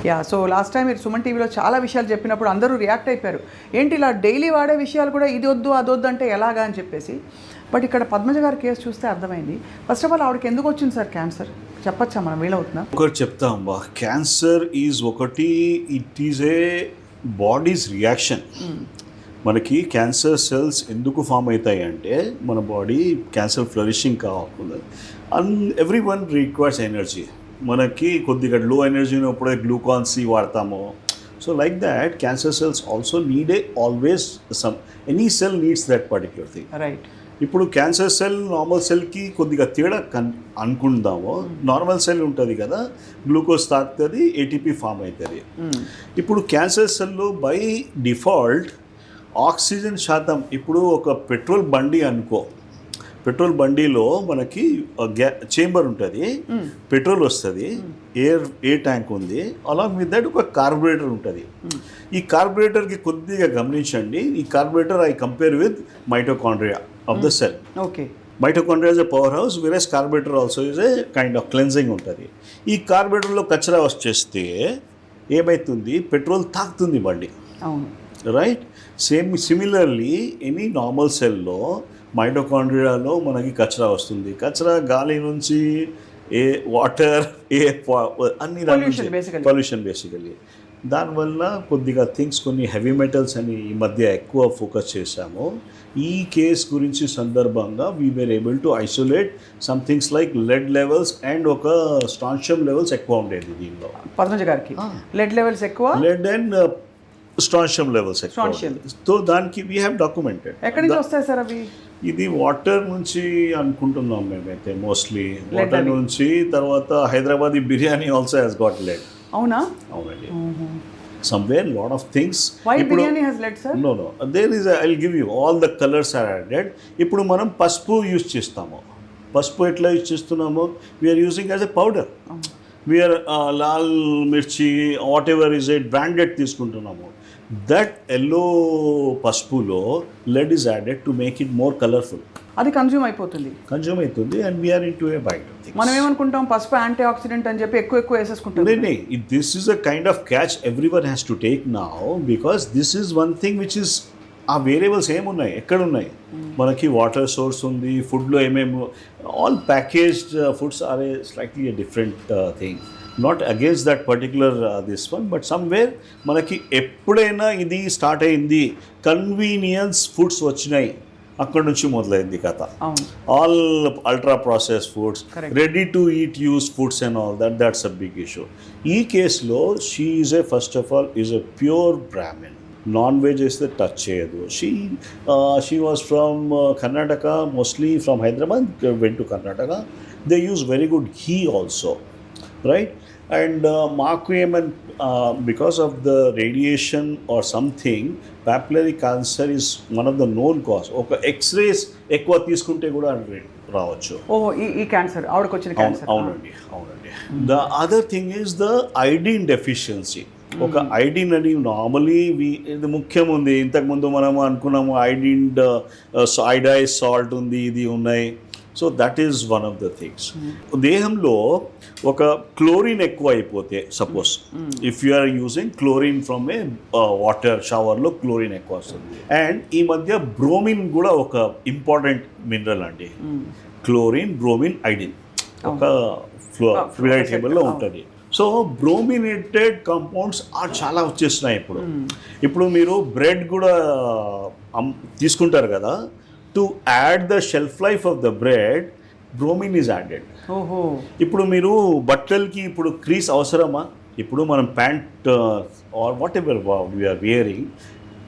Yeah, so last time మీరు సుమన్ టీవీలో చాలా విషయాలు చెప్పినప్పుడు అందరూ రియాక్ట్ అయిపోయారు, ఏంటి ఇలా డైలీ వాడే విషయాలు కూడా ఇది వద్దు అది వద్దు అంటే ఎలాగా అని చెప్పేసి. బట్ ఇక్కడ పద్మజ గారి కేసు చూస్తే అర్థమైంది. ఫస్ట్ ఆఫ్ ఆల్ ఆవిడకి ఎందుకు వచ్చింది సార్ క్యాన్సర్ చెప్పచ్చా, మనం వీలవుతుందా? ఒకటి చెప్తాం బా, క్యాన్సర్ ఈజ్ ఒకటి, it is a bodies reaction. మనకి క్యాన్సర్ సెల్స్ ఎందుకు ఫామ్ అవుతాయి అంటే మన బాడీ క్యాన్సర్ ఫ్లరిషింగ్ కాకుండా ఎవ్రీ వన్ రిక్వైర్స్ ఎనర్జీ. మనకి కొద్దిగా లో ఎనర్జీ ఉన్నప్పుడే గ్లూకాన్ సి వాడతాము. So like that cancer cells also need a always some, any cell needs that particular thing. Right. ఇప్పుడు క్యాన్సర్ సెల్ నార్మల్ సెల్కి కొద్దిగా తేడా అనుకుందాము. నార్మల్ సెల్ ఉంటుంది కదా, గ్లూకోజ్ తాకుతుంది, ఏటీపీ ఫామ్ అవుతుంది. ఇప్పుడు క్యాన్సర్ సెల్లో బై డిఫాల్ట్ ఆక్సిజన్ శాతం, ఇప్పుడు ఒక పెట్రోల్ బండి అనుకో, పెట్రోల్ బండిలో మనకి చేంబర్ ఉంటుంది, పెట్రోల్ వస్తుంది, ఎయిర్ ట్యాంక్ ఉంది, అలాంగ్ విత్ దట్ ఒక కార్బొరేటర్ ఉంటుంది. ఈ కార్బొరేటర్కి కొద్దిగా గమనించండి, ఈ carburettor I compare with mitochondria of the cell. Okay. Mitochondria is a power house, whereas carburettor also is a kind of cleansing ఉంటుంది. ఈ కార్బొరేటర్లో కచరా వచ్చేస్తే ఏమవుతుంది, పెట్రోల్ తాకుతుంది బండి. అవును. రైట్. సిమిలర్లీ ఎనీ నార్మల్ సెల్లో మైటోకాండ్రియాలో మనకి కచరా వస్తుంది. కచరా గాలి నుంచి, ఏ వాటర్, అన్ని పొల్యూషన్ బేసికలీ. దానివల్ల కొద్దిగా థింగ్స్, కొన్ని హెవీ మెటల్స్ అని ఈ మధ్య ఎక్కువ ఫోకస్ చేశాము. ఈ కేస్ గురించి సందర్భంగా we were able to isolate some things like lead levels and ఒక స్ట్రాన్షియం లెవెల్స్ ఎక్కువ ఉండేది దీనిలో. పద్మజ గారికి లెడ్ లెవెల్స్ ఎక్కువ, లెడ్ అండ్ స్ట్రాన్షియం లెవెల్స్ ఎక్కువ. సో దానికి వీ హ్యావ్ డాక్యుమెంటెడ్. ఎక్కడి నుంచి వస్తాయి సార్ అవి? ఇది వాటర్ నుంచి అనుకుంటున్నాం మేమైతే, మోస్ట్లీ వాటర్ నుంచి. తర్వాత Hyderabadi biryani also has got lead. అవునా? అవునండి. somewhere lot of things. Why biryani has lead, sir? No, there is I'll give you all the colors are added. ఇప్పుడు మనం పసుపు యూజ్ చేస్తాము. పసుపు ఎట్లా యూజ్ చేస్తున్నాము, we are using as a powder. We are lal mirchi whatever is it branded తీసుకుంటున్నాము. That yellow పసుపులో lead is added to make it more colourful. అది కన్జ్యూమ్ అయిపోతుంది and we're into a bite. మనం ఏమనుకుంటాం, పసుపు antioxidant అని చెప్పి ఎక్కువ వేసేసుకుంటాం. This is a kind of catch everyone has to take now, because this is one thing which is, ఆ వేరియబుల్స్ ఏమున్నాయి, ఎక్కడున్నాయి మనకి, వాటర్ సోర్స్ ఉంది, ఫుడ్లో ఏమేమి, all packaged foods are a slightly a different thing. Not against that particular this one, but somewhere మనకి ఎప్పుడైనా ఇది స్టార్ట్ అయింది, కన్వీనియన్స్ ఫుడ్స్ వచ్చినాయి, అక్కడ నుంచి మొదలైంది కథ. All ultra process foods, ready to eat use foods and all that's a big issue. ఈ కేసులో she is a first of all is a pure Brahmin. Non veg వేస్తే టచ్ చేయదు. She was from Karnataka, mostly from Hyderabad, went to Karnataka. They use very good ghee also, right. And మాకు ఏమని, because of the radiation or something, popularly cancer is one of the known cause. ఒక X-rays ఎక్కువ తీసుకుంటే కూడా రావచ్చు. ఈ క్యాన్సర్ ఆవిడకి వచ్చిన క్యాన్సర్. అవునండి. The other thing is the iodine deficiency. ఒక ఐడిన్ అని నార్మలీ ఇది ముఖ్యం ఉంది. ఇంతకుముందు మనం అనుకున్నాము ఐడైజ్ సాల్ట్ ఉంది, ఇది ఉన్నాయి. So that is one of the things. దేహంలో ఒక క్లోరిన్ ఎక్కువ అయిపోతే, suppose if you are using chlorine from a water షవర్లో క్లోరిన్ ఎక్కువ వస్తుంది. అండ్ ఈ మధ్య బ్రోమిన్ కూడా ఒక ఇంపార్టెంట్ మినరల్ అండి. క్లోరిన్, బ్రోమిన్, ఐడిన్ ఒక ఫ్లూయిడ్ టేబుల్లో ఉంటుంది. సో బ్రోమినేటెడ్ కాంపౌండ్స్ చాలా వచ్చేస్తున్నాయి ఇప్పుడు మీరు బ్రెడ్ కూడా తీసుకుంటారు కదా, to add the shelf life of the bread, bromine is added. ఇప్పుడు మీరు బట్టలకి ఇప్పుడు క్రీస్ అవసరమా? ఇప్పుడు మనం pant or whatever we're wearing,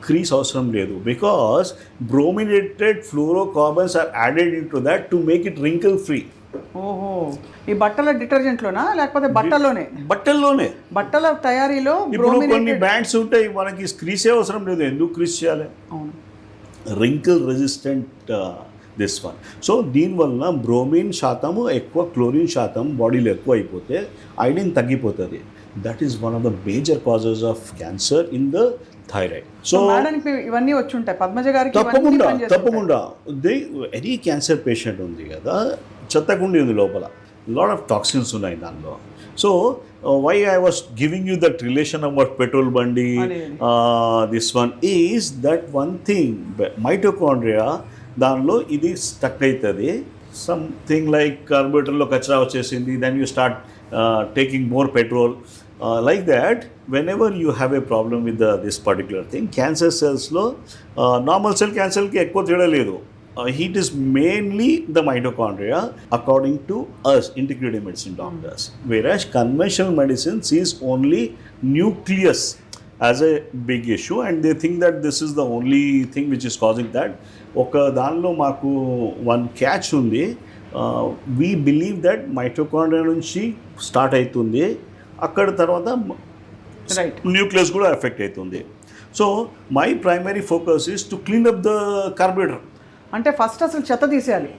crease అవసరం లేదు, because brominated fluorocarbons are added into that to make it wrinkle free. ఈ బట్టల డిటర్జెంట్లోనా లేకపోతే బట్టల్లోనే? బట్టల తయారీలో ఇప్పుడు కొన్ని బ్రాండ్స్ ఉంటాయి, మనకి క్రీసే అవసరం లేదు, ఎందుకు క్రీస్ చేయాలి? Wrinkle resistant this one. So దీనివల్ల బ్రోమిన్ శాతము ఎక్కువ, క్లోరిన్ శాతం బాడీలో ఎక్కువ అయిపోతే ఐడిన్ తగ్గిపోతుంది. That is one of the major causes of cancer in the thyroid. So ఇవన్నీ వచ్చి ఉంటాయి పద్మజ గారికి. తప్పకుండా ఎనీ క్యాన్సర్ పేషెంట్ ఉంది కదా, చెత్తగుండి ఉంది లోపల, లాట్ ఆఫ్ టాక్సిన్స్ ఉన్నాయి దానిలో. So why I was giving you that relation about petrol bandi, this one is that one thing, mitochondria దానిలో ఇది స్టక్ అవుతుంది, సంథింగ్ లైక్ కార్బోరేటర్లో కచరా వచ్చేసింది, then you start taking more petrol, like that whenever you have a problem with this particular thing, cancer cells lo normal cell cancer ki ekko theda ledu. It is mainly the mitochondria according to us integrative medicine doctors, whereas conventional medicine sees only nucleus as a big issue and they think that this is the only thing which is causing that. Oka danlo maaku one catch undi, we believe that mitochondria nunchi start aitundi, akkada tarvata nucleus కూడా effect అవుతుంది. So my primary focus is to clean up the carburettor. అంటే first అసలు చెత్త తీసేయాలి,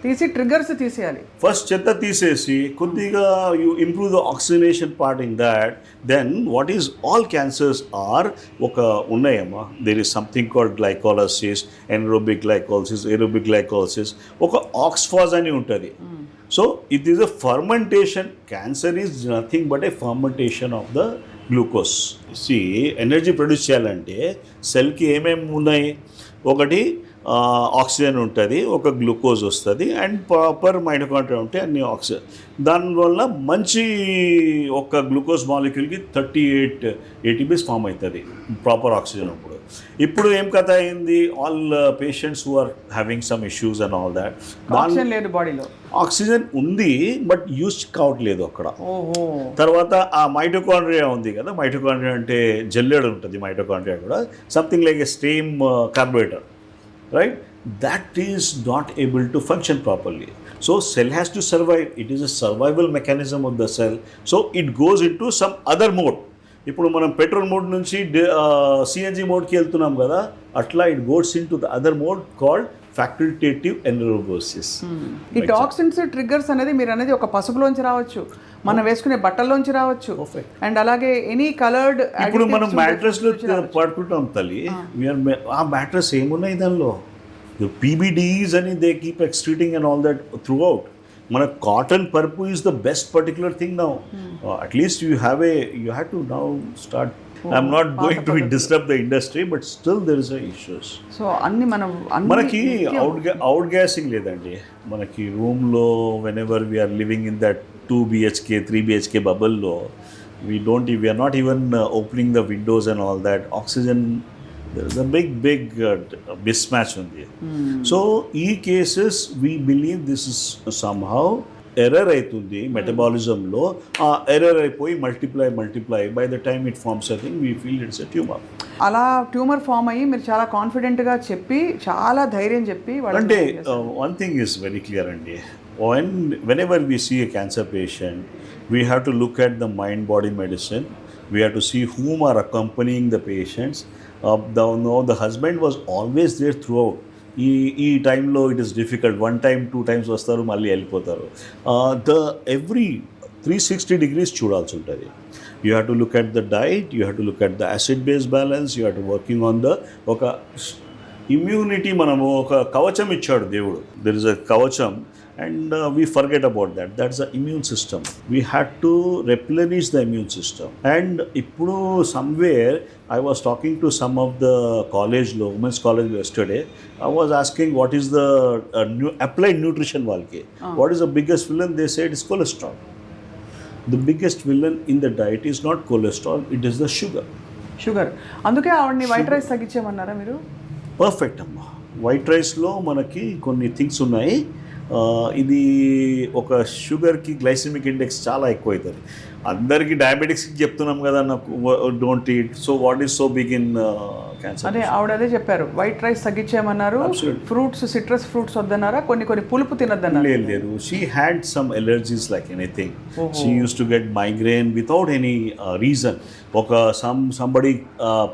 తీసి triggers తీసేయాలి. First చెత్త తీసేసి కొద్దిగా you improve the oxygenation part in that, then what is all cancers are ఒక ఉన్నాయమ్మా, there is something called glycolysis, anaerobic glycolysis, aerobic glycolysis, ఒక ఆక్స్ఫాజ్ అని ఉంటుంది. So it is a fermentation. Cancer is nothing but a fermentation of the glucose. See energy produce చేయాలంటే సెల్కి ఏమేమి ఉన్నాయి, ఒకటి ఆక్సిజన్ ఉంటుంది, ఒక గ్లూకోజ్ వస్తుంది అండ్ ప్రాపర్ మైటోకాండ్రియా ఉంటే అన్ని ఆక్సిజన్. దానివల్ల మంచి ఒక గ్లూకోజ్ మాలిక్యూల్కి 38 ATPs ఫామ్ అవుతుంది ప్రాపర్ ఆక్సిజన్. ఇప్పుడు ఏం కథ అయింది, all patients who are having some issues and all that, oxygen లేదు బాడీలో, ఆక్సిజన్ ఉంది బట్ యూజ్ కావట్లేదు అక్కడ. తర్వాత ఆ మైటోకాండ్రియా ఉంది కదా, మైటోకాండ్రియా అంటే జల్లెడ ఉంటుంది, మైటోకాండ్రియా కూడా something like a స్టేమ్ carburettor, right? That is not able to function properly. So cell has to survive. It is a survival mechanism of the cell. So it goes into some other mode. ఇప్పుడు మనం petrol mode నుంచి CNG మోడ్కి వెళ్తున్నాం కదా, అట్లా it goes into the other mode called facultative anaerobiosis. ఈ toxins triggers అనేది మీరు అనేది ఒక పసుపులోంచి రావచ్చు, మనం వేసుకునే బట్టల్లోంచి రావచ్చు, అండ్ అలాగే ఎనీ కలర్డ్. ఇప్పుడు మనం మ్యాట్రెస్లో పడుకుంటాం తల్లి, ఆ మ్యాట్రెస్ ఏమున్నాయి దానిలో, పీబీడీస్ అని they keep excreting and all that throughout. మన కాటన్ పర్పు is the best particular thing now. At least you have to now start. I'm not going to disrupt the industry, but still there is a issues. So అన్ని మనకి out guessing లేదండి. మనకి రూమ్లో whenever we are living in that 2 BHK 3 BHK బబుల్లో, we are not even opening the windows and all that. Oxygen, there is a big mismatch ఉంది. So ఈ cases we believe this is somehow error అవుతుంది మెటబాలిజంలో. ఆ error అయిపోయి multiply by the time it forms I think we feel it's a tumour. అలా tumour form అయ్యి మీరు చాలా కాన్ఫిడెంట్గా చెప్పి, చాలా ధైర్యం చెప్పి, అంటే one thing is very clear అండి, whenever we see a cancer patient, we have to look at the mind body medicine. We have to see whom are accompanying the patients. The husband was always there throughout. ఈ టైంలో it is difficult, 1 time 2 times వస్తారు, మళ్ళీ వెళ్ళిపోతారు. Every 360 degrees చూడాల్సి ఉంటుంది. You have to look at the diet, you have to look at the acid base balance, you have to working on the ఒక immunity. మనము ఒక కవచం ఇచ్చాడు దేవుడు, దెర్ ఇస్ అ కవచం and we forget about that. That's the immune system. We had to replenish the immune system. And ippudu somewhere I was talking to some of the women's college yesterday. I was asking what is the applied nutrition valke, what is the biggest villain? They said it's cholesterol. The biggest villain in the diet is not cholesterol, it is the sugar. అందుకే ఆవిడ్ని white rice తగ్గించేమన్నారా మీరు? Perfect అమ్మా. White రైస్లో మనకి కొన్ని things ఉన్నాయి. ఇది ఒక షుగర్కి గ్లైసెమిక్ ఇండెక్స్ చాలా ఎక్కువ అవుతుంది. అందరికీ డయాబెటిక్స్కి చెప్తున్నాం కదా, నాకు don't eat. So what is so big in cancer? అదే ఆవిడ అదే చెప్పారు, వైట్ రైస్ తగ్గించేయమన్నారు, ఫ్రూట్స్, సిట్రస్ ఫ్రూట్స్ వద్దన్నారా, కొన్ని పులుపు తినద్దన్నారు. లేదు, she had some allergies like anything. She use to get migraine without any reason. ఒక సంబడి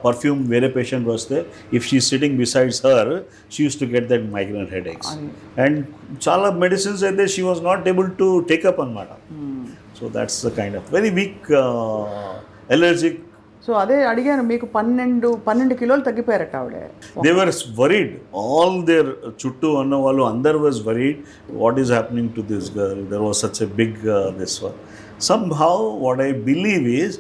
పర్ఫ్యూమ్ వేరే పేషెంట్ వస్తే, if she sitting besides her, she use to get that migraine headaches. And చాలా medicines అయితే she was not able to take up అనమాట. So that's the kind of very weak allergic. So so అదే అడిగాను, మీకు 12 కిలోలు తగ్గిపోయారట ఆవిడ. They were worried, all there చుట్టూ ఉన్న వాళ్ళు అందరు was worried, what is happening to this girl, there was such a big this one. Somehow what I believe is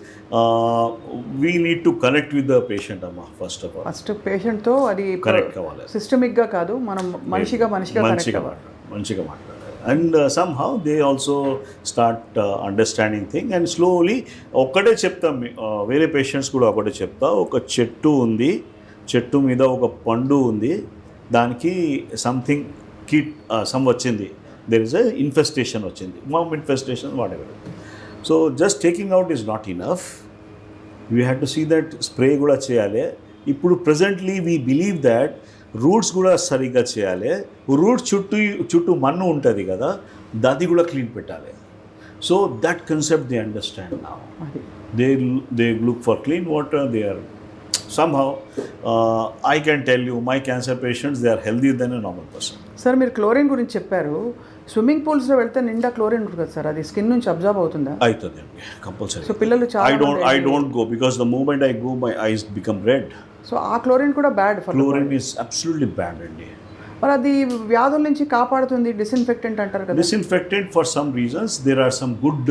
we need to connect with the patient amma, first of all. First పేషెంట్తో అది connect కావాలి, సిస్టమిక్గా కాదు, మనం మనిషిగా connect అవ్వాలి. మంచిగా మాట్లాడాలి. And somehow they also start understanding thing. And slowly ఒక్కటే చెప్తాం, వేరే పేషెంట్స్ కూడా ఒకటే చెప్తా, ఒక చెట్టు ఉంది, చెట్టు మీద ఒక పండు ఉంది, దానికి సంథింగ్ సమ్ వచ్చింది, దెర్ ఇస్ ఎ ఇన్ఫెస్టేషన్ వచ్చింది, ma'am infestation whatever. So just taking out is not enough, we have to see that spray కూడా చేయాలి. ఇప్పుడు presently we believe that roots కూడా సరిగ్గా చేయాలి. రూట్స్ చుట్టూ మన్ను ఉంటుంది కదా, దాన్ని కూడా క్లీన్ పెట్టాలి. So that concept they understand now. They look for clean water. They are somehow I can tell you my cancer patients, they are healthier than a normal person. Sir మీరు chlorine గురించి చెప్పారు, swimming పూల్స్లో వెళ్తే నిండా chlorine ఉంటుంది కదా sir, అది skin నుంచి observe అవుతుందా? అవుతుంది కంపల్సరీ. సో పిల్లలు చాలా I don't go because the moment I go my eyes become red. So ఆ క్లోరిన్ కూడా bad for chlorine is absolutely bad అండి. మరి అది వ్యాధుల నుంచి కాపాడుతుంది, డిస్ఇన్ఫెక్టెంట్ అంటారు కదా. Disinfectant for some reasons, there are some good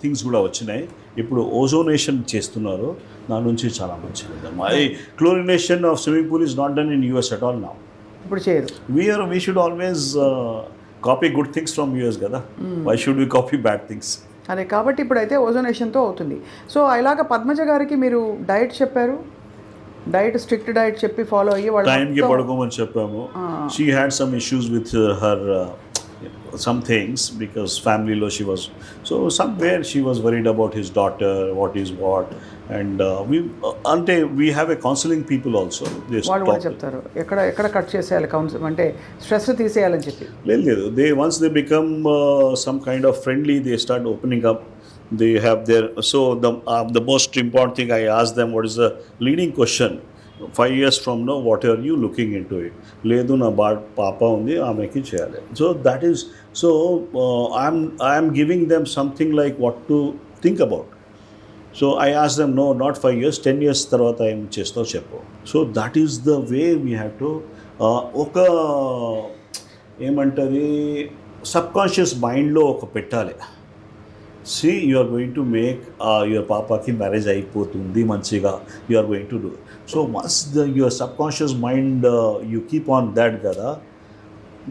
things కూడా వచ్చినాయి. ఇప్పుడు ఓజోనేషన్ చేస్తున్నారు, దాని నుంచి చాలా మంచిది. My chlorination of swimming pool is not done in US at all now. ఇప్పుడు చేయరు. We should always copy good things from US కదా, why should we copy bad things? అదే కాబట్టి ఇప్పుడైతే ఓజోనేషన్తో అవుతుంది. సో ఇలాగ పద్మజ గారికి మీరు డైట్ చెప్పారు, డైట్ స్ట్రిక్ట్ డైట్ చెప్పి ఫాలో అయ్యి వాళ్ళ టైంకి పడుకోమని చెప్పాము. She had some issues with her some things because family lo she was, so somewhere she was worried about his daughter, what is what, and we have a counseling people also. వాళ్ళు కూడా చెప్తారు ఎక్కడ cut చేసేయాలి, council అంటే stress తీసేయాలని చెప్పి. లేదు, they once they become some kind of friendly, they start opening up. They have their, so the most important thing I ask them, what is the leading question 5 years from now, what are you looking into it? లేదు నా పాప ఉంది, ఆమెకి చేయాలి. So that is, so I'm giving them something like what to think about. So I ask them, no not 5 years, 10 years తర్వాత ఏం చేస్తావు చెప్పు. So that is the way we have to, ఒక ఏమంటుంది సబ్కాన్షియస్ మైండ్లో ఒక పెట్టాలి. See you are going to make your పాపకి మ్యారేజ్ అయిపోతుంది మంచిగా, you are going to do. So once your subconscious mind you keep on that కదా,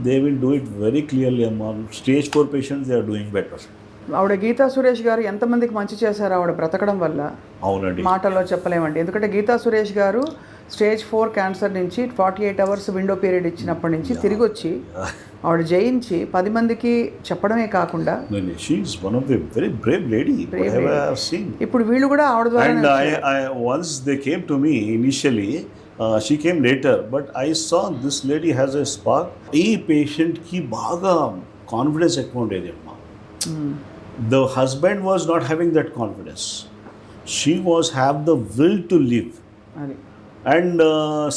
they will do it very clearly. అమ్మా stage 4 patients they are doing better. ఆవిడ గీతా సురేష్ గారు ఎంతమందికి మంచి చేశారు ఆవిడ బ్రతకడం వల్ల. అవునండి, మాటల్లో చెప్పలేమండి. ఎందుకంటే గీతా సురేష్ గారు స్టేజ్ 4 క్యాన్సర్ నుంచి 48 hours విండో పీరియడ్ ఇచ్చినప్పటి నుంచి తిరిగి వచ్చి ఆవిడ జయించి 10 మందికి చెప్పడమే కాకుండా ఇప్పుడు వీళ్ళు కూడా ఆవిడ ద్వారా. once they came to me initially, she came later, but I saw this lady has a spark. ఈ పేషెంట్ కి బాగా కాన్ఫిడెన్స్ ఎక్కువ ఉండేది అమ్మా. The husband was not having that confidence. She was have the will to live. అది and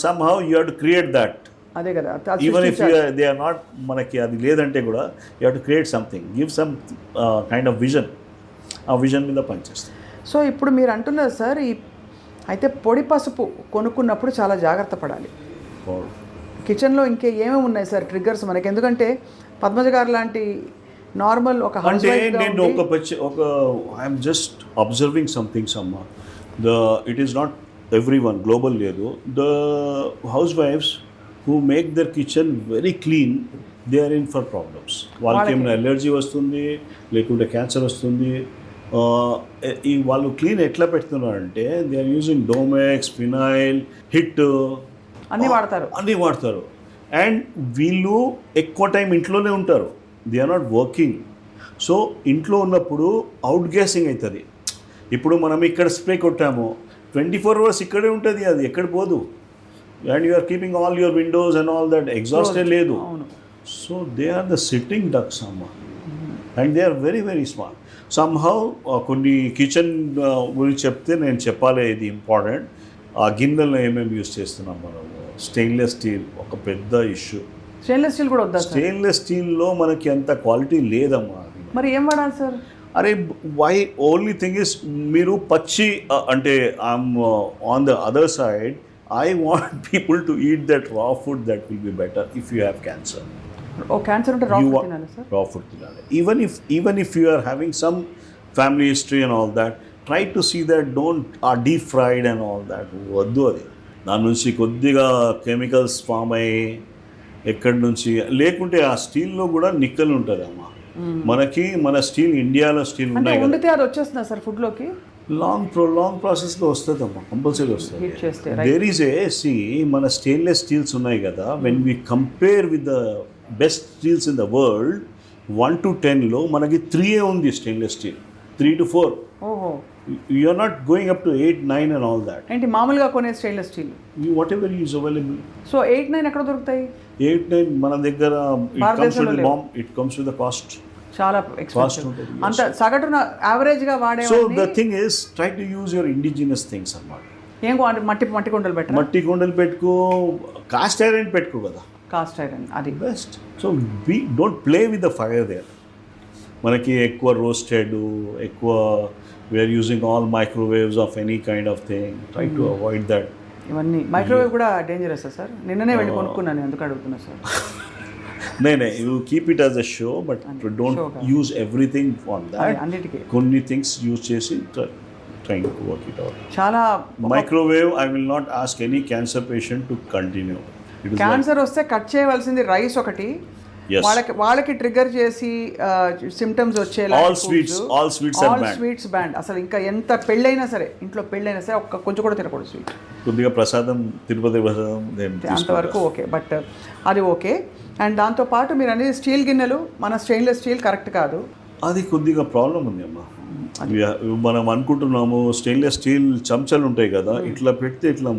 somehow you have to create that. అదే కదా, even if they are not, మనకి అది లేదంటే కూడా you have to create something, give some kind of vision. ఆ vision మీద పనిచేస్తాం. సో ఇప్పుడు మీరు అంటున్నారు సార్, అయితే పొడి పసుపు కొనుక్కున్నప్పుడు చాలా జాగ్రత్త పడాలి. కిచెన్లో ఇంకే ఏమేమి ఉన్నాయి సార్ ట్రిగ్గర్స్ మనకి? ఎందుకంటే పద్మజ గారు లాంటి నార్మల్ ఒక హౌస్ వైఫ్ నేను ఒక ఐఎమ్ జస్ట్ అబ్జర్వింగ్ సంథింగ్స్ అమ్మా. It is not everyone, global లేదు. ద హౌస్ వైఫ్స్ who make their kitchen very clean, they are in for problems. వాళ్ళకి ఏమైనా ఎలర్జీ వస్తుంది, లేకుంటే క్యాన్సర్ వస్తుంది. ఈ వాళ్ళు క్లీన్ ఎట్లా పెడుతున్నారంటే they are using Domex, phenyl, Hit అన్నీ వాడతారు. అండ్ వీళ్ళు ఎక్కువ టైం ఇంట్లోనే ఉంటారు, they are not working. So ఇంట్లో ఉన్నప్పుడు అవుట్ గ్యాసింగ్ అవుతుంది. ఇప్పుడు మనం ఇక్కడ స్ప్రే కొట్టాము, 24 hours ఇక్కడే ఉంటుంది, అది ఎక్కడ పోదు. And you are keeping all your windows and all that, ఎగ్జాస్టే లేదు. So they are the sitting ducks అమ్మ, and they are very very smart. Somehow కొన్ని కిచెన్ గురించి చెప్తే నేను చెప్పాలి, ఇది ఇంపార్టెంట్. ఆ గిన్నెలను ఏమేమి యూజ్ చేస్తున్నాం మనము? స్టెయిన్లెస్ స్టీల్ ఒక పెద్ద ఇష్యూ. స్టెయిన్లెస్ స్టీల్ కూడా వద్దా? స్టెయిన్లెస్ స్టీల్లో మనకి అంత క్వాలిటీ లేదమ్మా. మరి ఏం వాడాలి సార్? అరే వై ఓన్లీ థింగ్ ఇస్ మీరు పచ్చి అంటే I'm on the other side I want people to eat that raw food that will be better if you have cancer. ఓ క్యాన్సర్ ఉంటే రా ఫుడ్ తినాలి సార్? రా ఫుడ్ తినాలి. Even if you are having some family history and all that, try to see that don't deep fried and all that వద్దు. అది దాని నుంచి కొద్దిగా chemicals form అయ్యి ఎక్కడి నుంచి, లేకుంటే ఆ స్టీల్లో కూడా నిక్కల్ ఉంటుంది అమ్మా. మనకి మన స్టీల్ ఇండియాలో స్టీల్ ఉన్నాయి కదా, అది వచ్చేస్తుందా సార్ ఫుడ్లోకి? లాంగ్ ప్రాసెస్లో వస్తుంది అమ్మా, కంపల్సరీ వస్తుంది. దేర్ ఈజ్ మన స్టెయిన్లెస్ స్టీల్స్ ఉన్నాయి కదా, when we compare with the best steels in the world 1 to 10లో మనకి 3 ఉంది స్టెయిన్లెస్ స్టీల్, 3 to 4. ఓహో, you are not going up to 8, 9 and all that. ఏంటి మామూలుగా కొనే stainless steel whatever is available. So 8, 9 ఎక్కడ దొరుకుతాయి? 8, 9 మన దగ్గర it comes with the cost. చాలా ఎక్స్పెన్సివ్. అంత సగటున యావరేజ్గా వాడే. So the thing is try to use your indigenous things అన్నమాట. ఏం మట్టి కుండలు పెట్టు, మట్టి కుండలు పెట్టుకో, కాస్ట్ ఐరన్ పెట్టుకో కదా, కాస్ట్ ఐరన్ అది best. So we don't play with the fire there. మనకి ఎక్కువ రోస్టెడ్, ఎక్కువ we are using all microwaves of any kind of thing, try to avoid that. ఇవన్నీ మైక్రోవేవ్ కూడా డేంజరస్ సార్. నిన్ననే వెళ్ళి కొనుక్కున్నాను, ఎందుకు అడుగుతున్నా సార్? నేనే you keep it as a show, but don't use everything on that. అన్నిటికీ కొన్ని థింగ్స్ యూజ్ చేసి trying to work it out. చాలా microwave I will not ask any cancer patient to continue. Cancer వస్తే కట్ చేయవలసింది rice ఒకటి, వాళ్ళకి trigger చేసి symptoms వచ్చేలా ఆల్ స్వీట్స్ బ్యాండ్. అసలు ఇంకా ఎంత పెళ్ళైనా సరే, ఇంట్లో పెళ్ళైనా సరే ఒక్క కొంచెం కూడా తినకూడదు స్వీట్. కొద్దిగా ప్రసాదం, తిరుపతి ప్రసాదం అంతవరకు ఓకే, బట్ అది ఓకే. అండ్ దాంతోపాటు మీరు అనేది స్టీల్ గిన్నెలు, మన స్టెయిన్లెస్ స్టీల్ కరెక్ట్ కాదు, అది కొద్దిగా ప్రాబ్లం ఉంది అమ్మా. మనం అనుకుంటున్నాము స్టెయిన్లెస్ స్టీల్ చెంచాలు ఉంటాయి కదా, ఇట్లా పెడితే ఇట్లా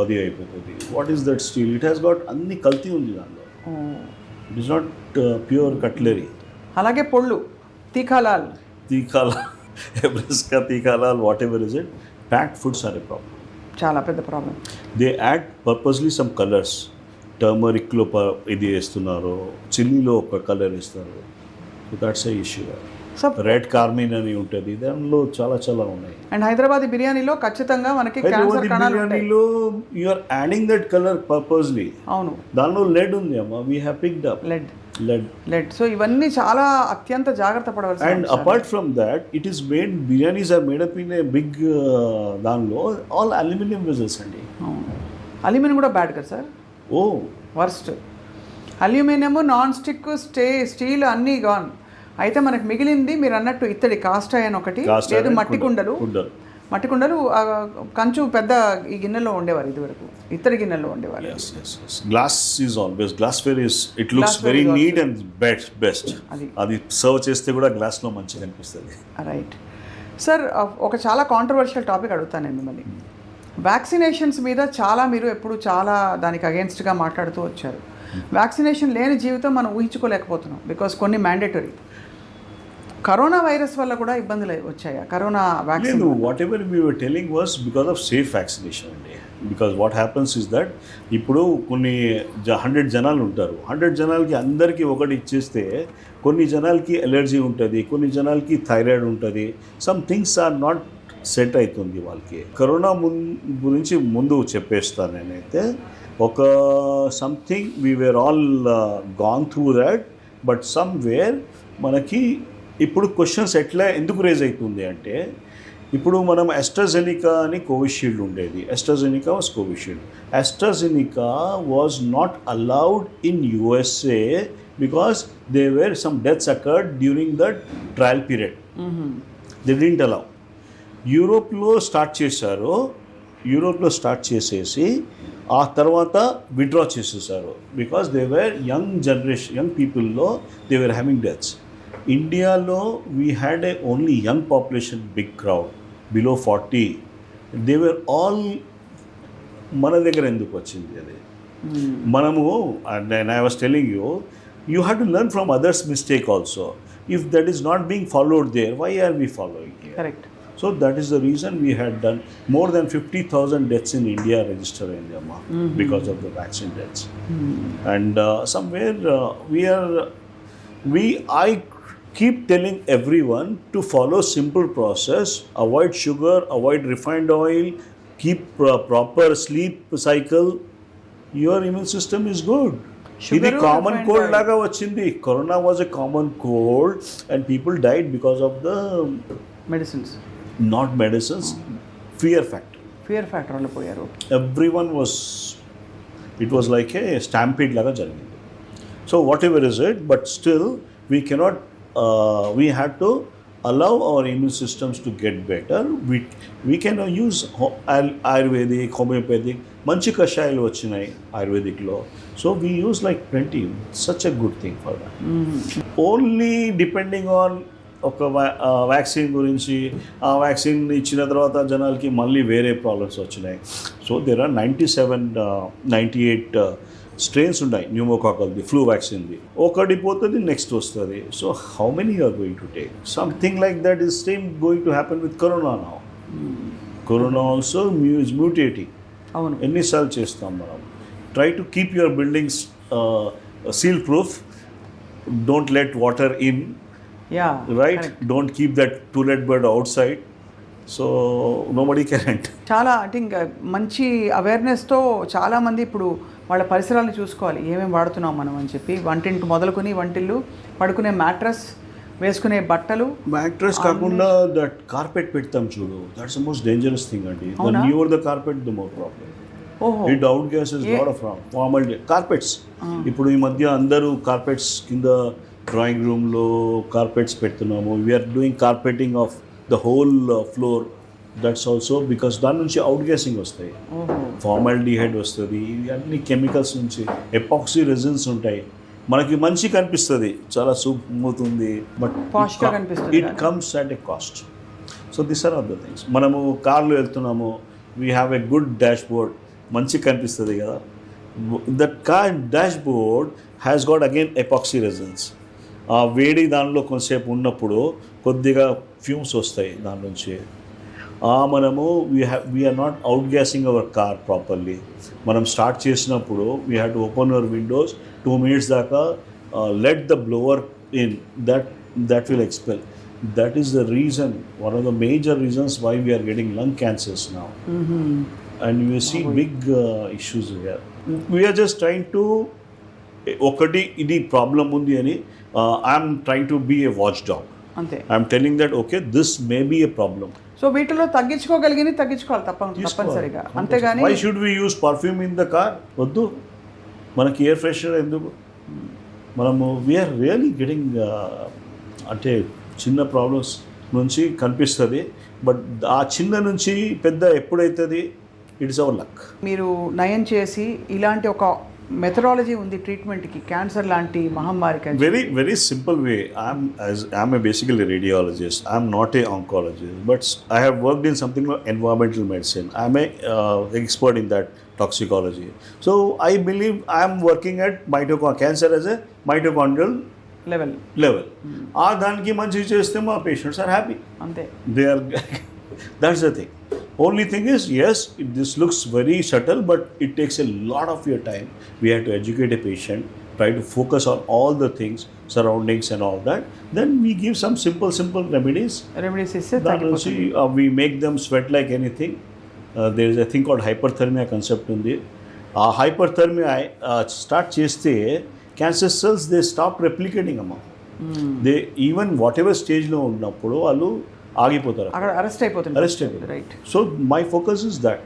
అది అయిపోతుంది. What is that steel? It has got అన్ని కల్తీ ఉంది దాంట్లో. It is not pure cutlery. అలాగే పొళ్ళు, తీఖాలాల్, ఎబ్రెస్కా, Tikhalal, whatever is it, packed foods are a problem, చాలా పెద్ద problem. They add purposely some colours. టర్మరిక్లో ఇది వేస్తున్నారు, చిల్లీలో ఒక కలర్ వేస్తారు. So that's a issue. Red carmine అని ఉంటుంది, దానిలో చాలా చాలా ఉన్నాయి. అండ్ హైదరాబాద్ బిర్యానీలో ఖచ్చితంగా మనకి క్యాన్సర్ కణాలు ఉంటాయి. బిర్యానీలో you are adding that colour purposely. అవును, దానిలో లెడ్ ఉంది అమ్మా, we have picked up lead. So ఇవన్నీ చాలా అత్యంత జాగ్రత్త పడవలసి. And apart from that it is made, biryanis are made up in a big, దానిలో ఆల్ అల్యూమినియం వెజల్స్ అండి. అల్యూమినియం కూడా బ్యాడ్ కదా sir? Oh worst. Aluminium, non stick, steel అన్నీ గాన్. అయితే మనకు మిగిలింది మీరు అన్నట్టు ఇత్తడి, కాస్ట్ ఐరన్ ఒకటి, లేదు మట్టి కుండలు. కంచు పెద్ద ఈ గిన్నెలో ఉండేవారు ఇదివరకు, ఇత్తడి గిన్నెలో ఉండేవారు. Glass is always, glassware is, it looks very neat and best. అది సర్వ్ చేస్తే కూడా గ్లాస్లో మంచిగా అనిపిస్తుంది. రైట్ సార్, ఒక చాలా కాంట్రవర్షియల్ టాపిక్ అడుగుతాను నేను మిమ్మల్ని. వ్యాక్సినేషన్స్ మీద మీరు ఎప్పుడు చాలా దానికి అగేన్స్ట్గా మాట్లాడుతూ వచ్చారు. వ్యాక్సినేషన్ లేని జీవితం మనం ఊహించుకోలేకపోతున్నాం, బికాస్ కొన్ని మ్యాండేటరీ. కరోనా వైరస్ వల్ల కూడా ఇబ్బందులు వచ్చాయా corona vaccine? Whatever we were telling was because of safe vaccination అండి. Because what happens is that ఇప్పుడు కొన్ని 100 జనాలు ఉంటారు, 100 జనాలకి అందరికీ ఒకటి ఇచ్చేస్తే కొన్ని జనాలకి ఎలర్జీ ఉంటుంది, కొన్ని జనాలకి థైరాయిడ్ ఉంటుంది, some things are not set అవుతుంది వాళ్ళకి. కరోనా గురించి ముందు చెప్పేస్తాను నేనైతే. ఒక something we were all gone through that, but somewhere మనకి ఇప్పుడు క్వశ్చన్స్ ఎందుకు రేజ్ అవుతుంది అంటే, ఇప్పుడు మనం AstraZeneca అని కోవిషీల్డ్ ఉండేది, AstraZeneca was Covishield. AstraZeneca was not allowed in USA because they were some deaths occurred during the trial period. They didn't allow. యూరోప్లో స్టార్ట్ చేసేసి ఆ తర్వాత విత్డ్రా చేసేసారు బికాస్ దే వేర్ యంగ్ పీపుల్లో దే వేర్ హ్యావింగ్ డెత్స్. ఇండియాలో we had only young population, big crowd below 40. They were all. మన దగ్గర ఎందుకు వచ్చింది అది? మనము, and I was telling you have to learn from others mistake also. If that is not being followed there, why are we following here? Correct. So that is the reason we had done more than 50,000 deaths in India registered in India because of the vaccine deaths. And somewhere keep telling everyone to follow simple process, avoid sugar, avoid refined oil, keep proper sleep cycle, your immune system is good. ఇది common cold లాగా వచ్చింది. Corona was a common cold and people died because of the medicines, not medicines, fear factor వల్ల పోయారు. Everyone was, it was like A stampede లాగా జరిగింది. So what ever is it, but still we cannot, we had to allow our immune systems to get better. We can use Ayurvedic, homeopathic, manchi kashayalu vachinayi Ayurvedic lo. So we use like plenty. Such a good thing for that. Only depending on ఒక vaccine గురించి, ఆ vaccine ఇచ్చిన తర్వాత జనాలకి మళ్ళీ వేరే problems వచ్చినాయి. So there are 98 strains ఉన్నాయి న్యూమోకాకల్ది, ఫ్లూ వ్యాక్సిన్ది. ఒకటి పోతుంది, నెక్స్ట్ వస్తుంది. So how many you are going to take? Something like that is same going to happen with corona now. Corona also is mutating. అవును, ఎన్నిసార్లు చేస్తాం మనం? Try to keep your buildings seal proof, don't let water in, right? Don't keep that to let board outside. So nobody can enter. చాలా అంటే ఇంకా మంచి అవేర్నెస్తో చాలామంది ఇప్పుడు వాళ్ళ పరిసరాలను చూసుకోవాలి, ఏమేమి వాడుతున్నాం మనం అని చెప్పి. వంటింటి మొదలుకొని వంటిల్లు, పడుకునే మ్యాట్రస్, వేసుకునే బట్టలు. మ్యాట్రస్ కాకుండా దట్ కార్పెట్ పెడతాం చూడు, that's the most dangerous thing అండి. The newer the carpet the more problem. It out gases lot of formal carpets. ఇప్పుడు ఈ మధ్య అందరూ కార్పెట్స్ కింద డ్రాయింగ్ రూమ్లో కార్పెట్స్ పెడుతున్నాము. We're doing carpeting of the whole floor. That's also because దాని నుంచి అవుట్ గ్యాసింగ్ వస్తాయి, ఫార్మాల్డిహైడ్ వస్తుంది, అన్ని కెమికల్స్ నుంచి. ఎపాక్సీ రెజిన్స్ ఉంటాయి. మనకి మంచి కనిపిస్తుంది, చాలా స్మూత్ ఉంది, but it comes at a cost. So this are are the things. మనము కార్లో వెళ్తున్నాము, we have a good dashboard, మంచి కనిపిస్తుంది కదా. That car dashboard has got again epoxy resins. ఆ వేడి దానిలో కొంతసేపు ఉన్నప్పుడు కొద్దిగా ఫ్యూమ్స్ వస్తాయి దాని నుంచి. మనము we are not outgassing our car properly. మనం స్టార్ట్ చేసినప్పుడు we have to open our windows 2 minutes దాకా, let the blower in, that will expel. That is the reason, one of the major reasons why we are getting lung cancers now. And you see big issues here. We are just trying to, ఒకటి ఇది problem ఉంది అని, I'm trying to be a watchdog. అంతే. I'm telling that okay this may be a problem. So వీటిలో తగ్గించుకోవాలి తప్పనిసరిగా. అంతేగాని why should we use perfume in the car? వద్దు, మనకి ఎయిర్ ఫ్రెషనర్ ఎందుకు? మనము వీఆర్ రియలీ గెటింగ్, అంటే చిన్న ప్రాబ్లమ్స్ నుంచి కనిపిస్తుంది, బట్ ఆ చిన్న నుంచి పెద్ద ఎప్పుడైతుంది, ఇట్స్ అవర్ లక్. మీరు నయం చేసి ఇలాంటి ఒక మెథడాలజీ ఉంది ట్రీట్మెంట్కి, క్యాన్సర్ లాంటి మహమ్మారికి. Very simple way. I'm basically radiologist, I'm not a oncologist, but I have worked in something environmental medicine. I'm a expert in that toxicology. So I believe I am working at cancer as a mitochondrial level. ఆ దానికి మంచి చేస్తే మా patients are happy. అంతే. They are, that's the thing. Only thing is, yes, this looks very subtle, but it takes a lot of your time. We have to educate a patient, try to focus on all the things, surroundings and all that. Then we give some simple remedies. We make them sweat like anything. There is a thing called hyperthermia concept ఉంది. ఆ hyperthermia start చేస్తే cancer cells they stop replicating అమ్మా. They even whatever స్టేజ్లో ఉన్నప్పుడు వాళ్ళు ఆగిపోతారు, arrest అయిపోతారు. Right. So my focus is that.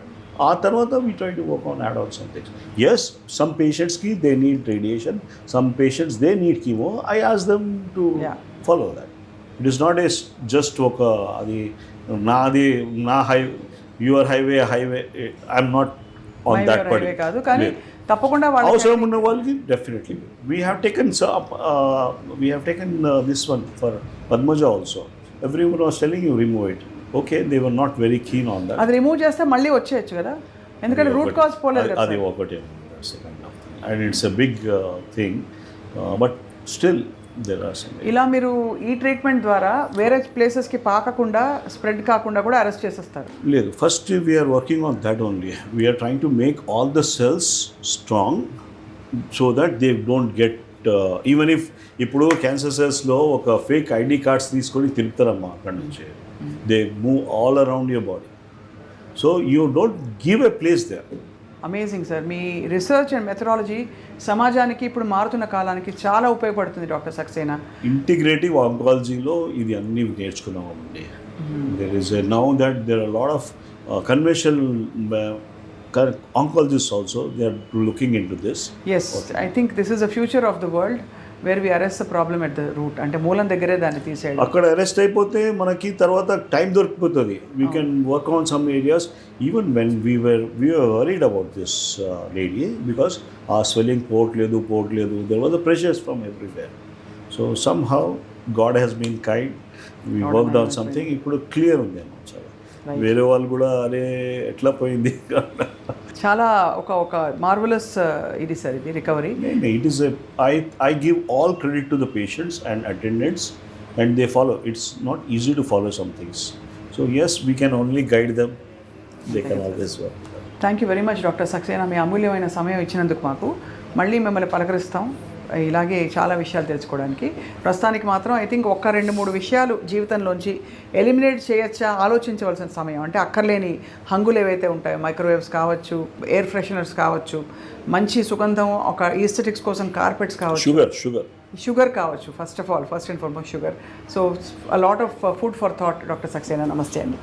ఆ తర్వాత we try to work on add on some things. Yes, some పేషెంట్స్కి they need radiation, some patients they need chemo. I ask them to follow that. It is not a just ఒక అది నా your highway I'm not on that particular కాదు, కానీ తప్పకుండా అవసరం ఉన్న వాళ్ళకి definitely we have taken this one for Padmaja also. Everyone was telling you remove it. Okay, they were not very keen on that. అది రిమూవ్ చేస్తే మళ్ళీ వచ్చేయచ్చు కదా, ఎందుకంటే రూట్ కాజ్ పోలేదు. అది ఒకటే, and it's a big thing, but still ఇలా మీరు ఈ ట్రీట్మెంట్ ద్వారా వేరే ప్లేసెస్కి పాకకుండా, స్ప్రెడ్ కాకుండా కూడా అరెస్ట్ చేసేస్తారు. లేదు, first we are working on that only. We are trying to make all the cells strong so that they don't get even if ఇప్పుడు క్యాన్సర్ సెల్స్లో ఒక ఫేక్ ఐడి కార్డ్స్ తీసుకొని తిరుగుతారమ్మా అక్కడ నుంచి. They move all around your body. So you don't give a place there. Amazing sir. మీ research and methodology సమాజానికి ఇప్పుడు మారుతున్న కాలానికి చాలా ఉపయోగపడుతుంది డాక్టర్ సక్సేనా. ఇంటిగ్రేటివ్ ఆంకాలజీలో ఇది అన్నీ నేర్చుకున్నామండి. There is now that there are lot of conventional oncologists also, they are looking into this. Yes, I think this is the future of the world where we arrest the problem at the root. అంటే మూలం దగ్గరే దాన్ని తీసేయడం. అక్కడ arrest అయిపోతే మనకి తర్వాత time దొరికిపోతుంది. We can work on some areas. Even when we were worried about this lady because our swelling పోవట్లేదు. There was a pressures from everywhere. So somehow God has been kind. We worked on something. ఇప్పుడు clear ఉంది అన్నమాట. వేరే వాళ్ళు కూడా అరే ఎట్లా పోయింది. చాలా ఒక మార్వలస్ ఇది సార్ ఇది recovery. It is I give all credit to the patients and attendants and they follow. It's not easy to follow some things. So yes we can only guide them. They can always work. Thank you very much doctor Saxena. మీ అమూల్యమైన సమయం ఇచ్చినందుకు మాకు. మళ్ళీ మిమ్మల్ని పలకరిస్తాం ఇలాగే చాలా విషయాలు తెలుసుకోవడానికి. ప్రస్తుతానికి మాత్రం ఐ థింక్ 1-2-3 విషయాలు జీవితంలోంచి ఎలిమినేట్ చేయొచ్చా ఆలోచించవలసిన సమయం. అంటే అక్కర్లేని హంగులు ఏవైతే ఉంటాయో, మైక్రోవేవ్స్ కావచ్చు, ఎయిర్ ఫ్రెషనర్స్ కావచ్చు, మంచి సుగంధం, ఒక ఈస్థెటిక్స్ కోసం కార్పెట్స్ కావచ్చు, షుగర్ కావచ్చు. First and foremost sugar. So a lot of food for thought doctor Saxena. నమస్తే అండి.